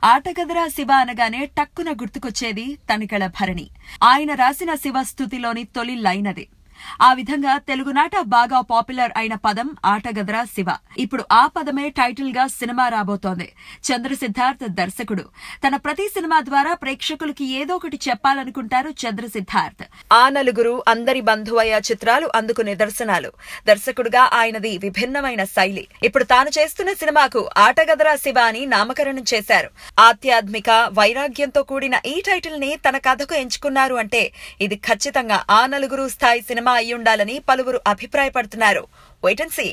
ఆటగదరా శివ అనగానే టక్కున గుర్తుకొచ్చేది తనికెళ్ల భరణి. ఆయన రాసిన శివ స్తుతిలోని తొలి లైన్ అది. ఆ విధంగా తెలుగునాట బాగా పాపులర్ అయిన పదం ఆటగదరా శివ. ఇప్పుడు ఆ పదమే టైటిల్ గా సినిమా రాబోతోంది. చంద్ర సిద్ధార్థ్ దర్శకుడు. తన ప్రతి సినిమా ద్వారా ప్రేక్షకులకి ఏదో ఒకటి చెప్పాలనుకుంటారు చంద్ర సిద్ధార్థ్. ఆ నలుగురు, అందరి బంధువయ్య చిత్రాలు అందుకు నిదర్శనాలు. దర్శకుడుగా ఆయనది విభిన్నమైన శైలి. ఇప్పుడు తాను చేస్తున్న సినిమాకు ఆటగదరా శివ అని నామకరణం చేశారు. ఆధ్యాత్మిక వైరాగ్యంతో కూడిన ఈ టైటిల్ ని తన కథకు ఎంచుకున్నారు అంటే ఇది ఖచ్చితంగా ఆ నలుగురు స్థాయి సినిమా అయ్యుండాలని పలువురు అభిప్రాయపడుతున్నారు. Wait and see.